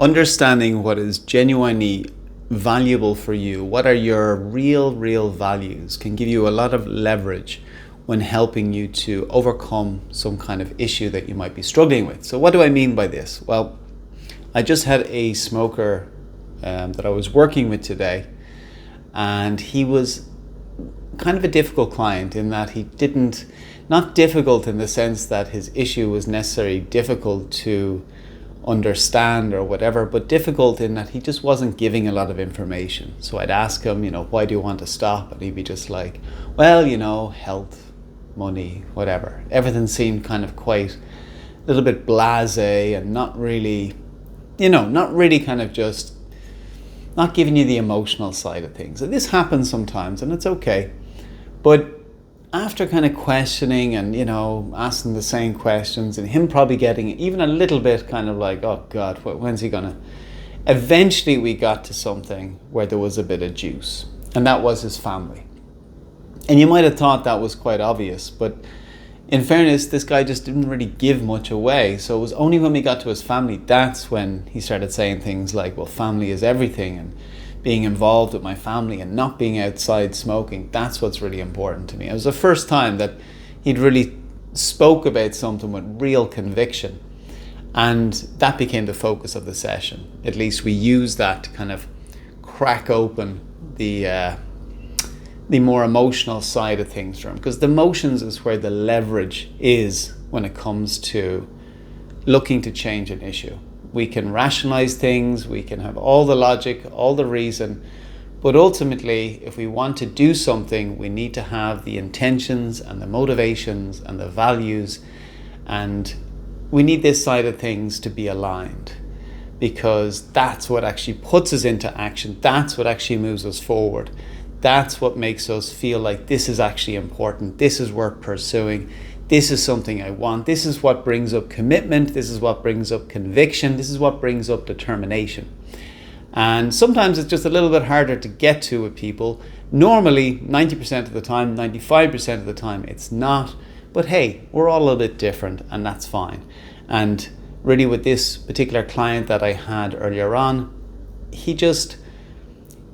Understanding what is genuinely valuable for you, what are your real values, can give you a lot of leverage when helping you to overcome some kind of issue that you might be struggling with. So what do I mean by this? Well, I just had a smoker that I was working with today, and he was kind of a difficult client in that not difficult in the sense that his issue was necessarily difficult to understand or whatever, but difficult in that he just wasn't giving a lot of information. So I'd ask him, why do you want to stop? And he'd be just like, well, health, money, whatever. Everything seemed kind of quite a little bit blasé and not really kind of just not giving you the emotional side of things. And this happens sometimes, and it's okay. But after kind of questioning and, asking the same questions, and him probably getting even a little bit kind of like, oh God, when's he gonna? Eventually we got to something where there was a bit of juice, and that was his family. And you might have thought that was quite obvious, but in fairness, this guy just didn't really give much away. So it was only when we got to his family, that's when he started saying things like, well, family is everything, and being involved with my family and not being outside smoking, that's what's really important to me. It was the first time that he'd really spoke about something with real conviction, and that became the focus of the session. At least we used that to kind of crack open the more emotional side of things for him, because the emotions is where the leverage is when it comes to looking to change an issue. We can rationalize things, we can have all the logic, all the reason, but ultimately, if we want to do something, we need to have the intentions and the motivations and the values, and we need this side of things to be aligned, because that's what actually puts us into action. That's what actually moves us forward. That's what makes us feel like this is actually important. This is worth pursuing. This is something I want. This is what brings up commitment. This is what brings up conviction. This is what brings up determination. And sometimes it's just a little bit harder to get to with people. Normally, 90% of the time, 95% of the time, it's not. But hey, we're all a little bit different, and that's fine. And really with this particular client that I had earlier on,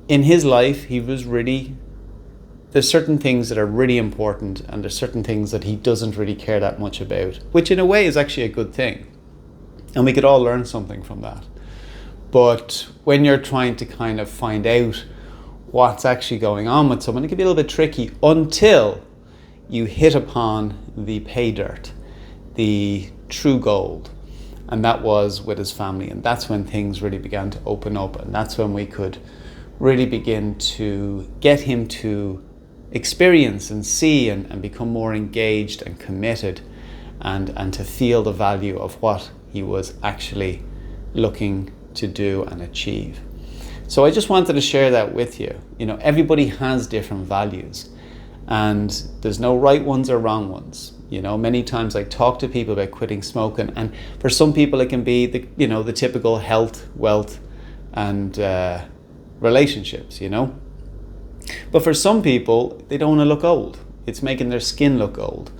in his life, there's certain things that are really important, and there's certain things that he doesn't really care that much about, which in a way is actually a good thing. And we could all learn something from that. But when you're trying to kind of find out what's actually going on with someone, it can be a little bit tricky until you hit upon the pay dirt, the true gold. And that was with his family. And that's when things really began to open up. And that's when we could really begin to get him to experience and see and become more engaged and committed, and to feel the value of what he was actually looking to do and achieve. So I just wanted to share that with you. Everybody has different values, and there's no right ones or wrong ones. Many times I talk to people about quitting smoking, and for some people it can be the typical health, wealth, and relationships, But for some people, they don't want to look old. It's making their skin look old.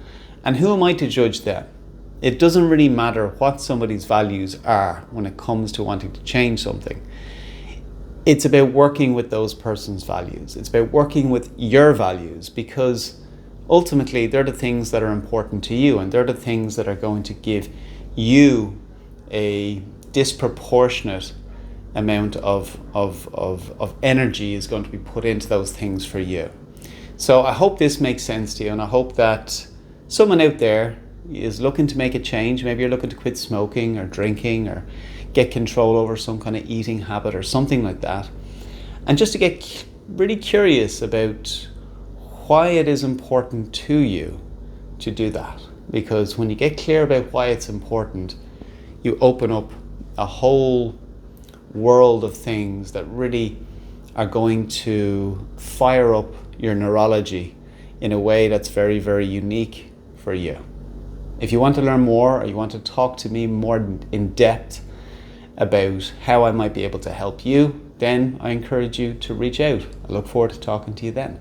And who am I to judge them? It doesn't really matter what somebody's values are when it comes to wanting to change something. It's about working with those person's values. It's about working with your values, because ultimately they're the things that are important to you, and they're the things that are going to give you a disproportionate amount of energy is going to be put into those things for you. So I hope this makes sense to you, and I hope that someone out there is looking to make a change. Maybe you're looking to quit smoking or drinking or get control over some kind of eating habit or something like that, and just to get really curious about why it is important to you to do that. Because when you get clear about why it's important, you open up a whole world of things that really are going to fire up your neurology in a way that's very, very unique for you. If you want to learn more, or you want to talk to me more in depth about how I might be able to help you, then I encourage you to reach out. I look forward to talking to you then.